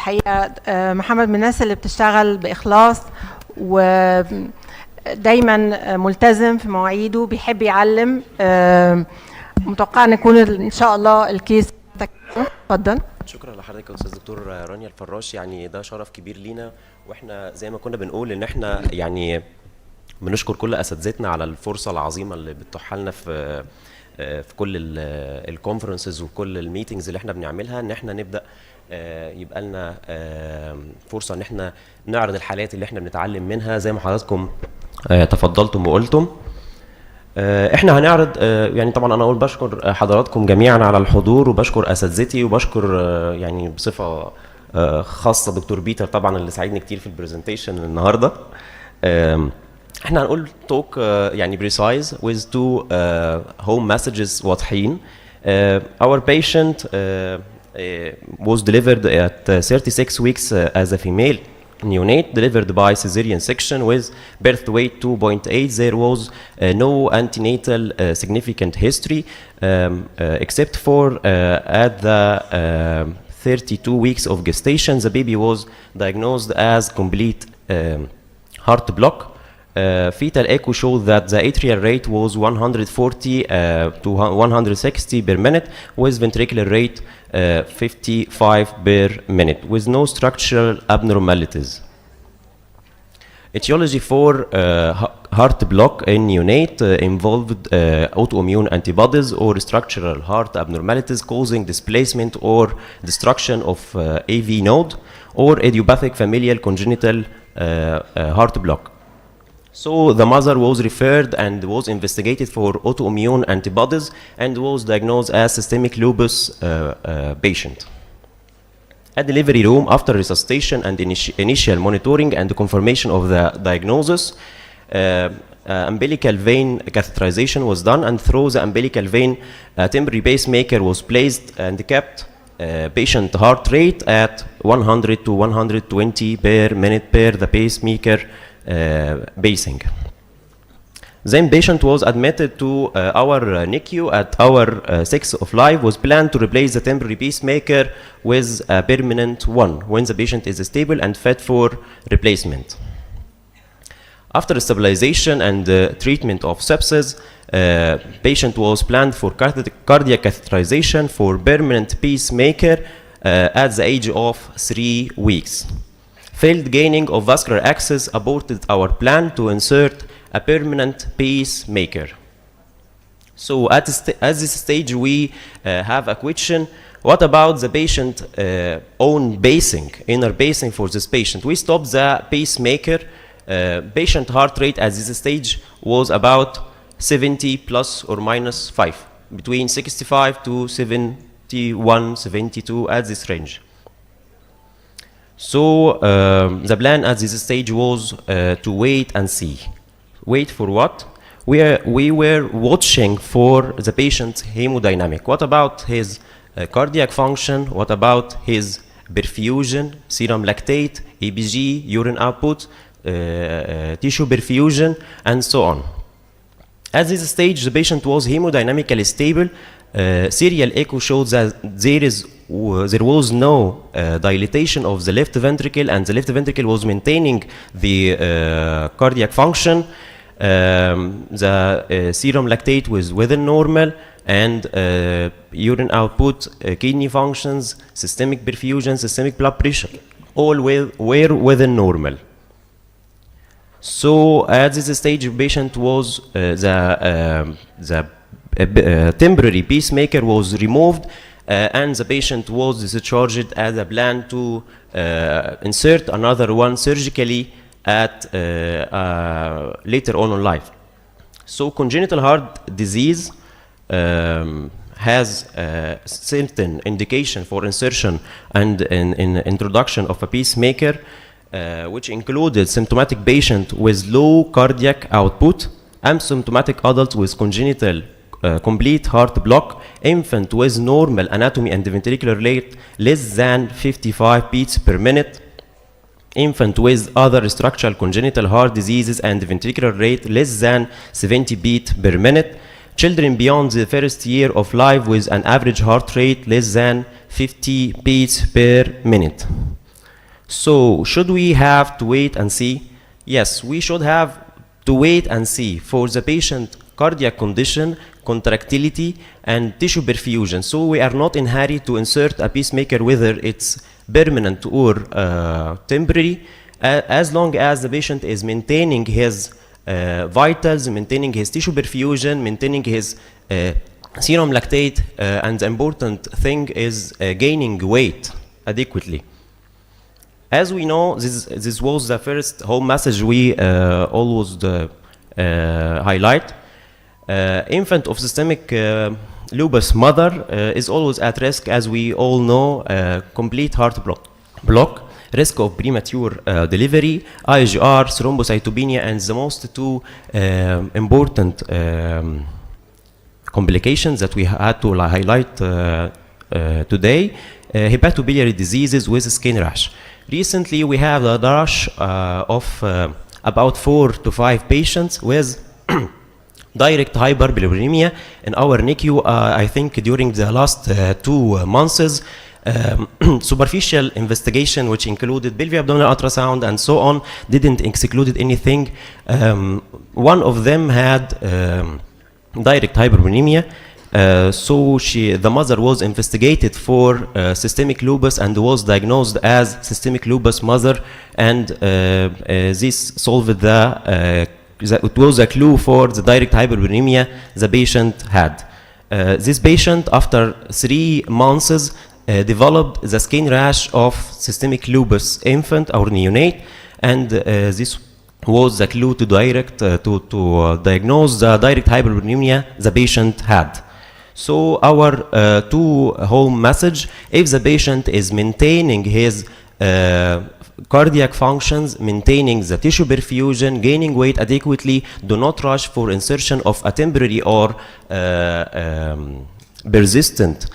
الحقيقة محمد من الناس اللي بتشتغل بإخلاص ودايما ملتزم في مواعيده، بيحب يعلم. متوقع ان يكون ان شاء الله الكيس. اتفضل. شكرا لحضرتك يا استاذ دكتور رانيا الفراش، يعني ده شرف كبير لينا، واحنا زي ما كنا بنقول ان احنا يعني بنشكر كل اساتذتنا على الفرصه العظيمه اللي بتتاح لنا في كل الكونفرنسز وكل الميتنجز اللي احنا بنعملها، ان احنا نبدا يبقى لنا فرصه ان احنا نعرض الحالات اللي احنا بنتعلم منها زي ما حضراتكم تفضلتم وقلتم. احنا هنعرض يعني طبعا انا اقول بشكر حضراتكم جميعا على الحضور، وبشكر اساتذتي، وبشكر يعني بصفه خاصه دكتور بيتر طبعا اللي ساعدني كتير في البرزنتيشن النهارده. احنا هنقول توك يعني precise with two home messages واضحين. Our patient was delivered at 36 weeks as a female neonate delivered by cesarean section with birth weight 2.8. There was no antenatal significant history except for at the 32 weeks of gestation. The baby was diagnosed as complete heart block. Fetal echo showed that the atrial rate was 140 to 160 per minute, with ventricular rate 55 per minute, with no structural abnormalities. Etiology for heart block in neonate involved autoimmune antibodies or structural heart abnormalities causing displacement or destruction of AV node, or idiopathic familial congenital heart block. So the mother was referred and was investigated for autoimmune antibodies and was diagnosed as systemic lupus patient. At delivery room, after resuscitation and initial monitoring and confirmation of the diagnosis, umbilical vein catheterization was done, and through the umbilical vein a temporary pacemaker was placed and kept patient heart rate at 100 to 120 per minute per the pacemaker basing. Then patient was admitted to our NICU at hour 6 of life, was planned to replace the temporary pacemaker with a permanent one when the patient is stable and fit for replacement. After stabilization and treatment of sepsis, patient was planned for cardiac catheterization for permanent pacemaker at the age of 3 weeks. Failed gaining of vascular access aborted our plan to insert a permanent pacemaker. So at this stage we have a question: what about the patient own basing, inner basing for this patient? We stopped the pacemaker. Patient heart rate at this stage was about 70 plus or minus 5, between 65 to 71, 72 at this range. So the plan at this stage was to wait and see. Wait for what? We were watching for the patient's hemodynamic. What about his cardiac function? What about his perfusion, serum lactate, ABG, urine output, tissue perfusion, and so on. At this stage, the patient was hemodynamically stable. Serial echo showed that there was no dilatation of the left ventricle, and the left ventricle was maintaining the cardiac function. The serum lactate was within normal, and urine output, kidney functions, systemic perfusion, systemic blood pressure, all were within normal. So at this stage, the patient was the temporary pacemaker was removed, and the patient was discharged as a plan to insert another one surgically at later on in life. So congenital heart disease has certain indication for insertion and in introduction of a pacemaker, which included symptomatic patient with low cardiac output, asymptomatic adults with congenital complete heart block, infant with normal anatomy and ventricular rate less than 55 beats per minute, infant with other structural congenital heart diseases and ventricular rate less than 70 beats per minute, children beyond the first year of life with an average heart rate less than 50 beats per minute. So should we have to wait and see? Yes, we should have to wait and see for the patient cardiac condition, contractility, and tissue perfusion. So we are not in hurry to insert a pacemaker, whether it's permanent or temporary, as long as the patient is maintaining his vitals, maintaining his tissue perfusion, maintaining his serum lactate, and the important thing is gaining weight adequately. As we know, this was the first home message we always highlight. Infant of systemic lupus mother is always at risk, as we all know, complete heart block, risk of premature delivery, IGR, thrombocytopenia, and the most two important complications that we had to highlight today, hepatobiliary diseases with skin rash. Recently, we have a rush of about 4 to 5 patients with direct hyperbilirubinemia in our NICU. I think during the last 2 months, superficial investigation, which included pelvic-abdominal ultrasound and so on, didn't exclude anything. One of them had direct hyperbilirubinemia. So the mother was investigated for systemic lupus and was diagnosed as systemic lupus mother, and this solved it was a clue for the direct hyperbilirubinemia the patient had. This patient, after 3 months, developed the skin rash of systemic lupus infant or neonate, and this was the clue to to diagnose the direct hyperbilirubinemia the patient had. So our home message: if the patient is maintaining his cardiac functions, maintaining the tissue perfusion, gaining weight adequately, do not rush for insertion of a temporary or persistent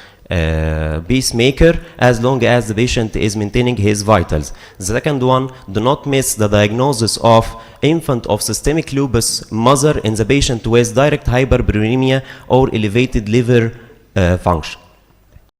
pacemaker, as long as the patient is maintaining his vitals. The second one, do not miss the diagnosis of infant of systemic lupus mother in the patient with direct hyperbilirubinemia or elevated liver function.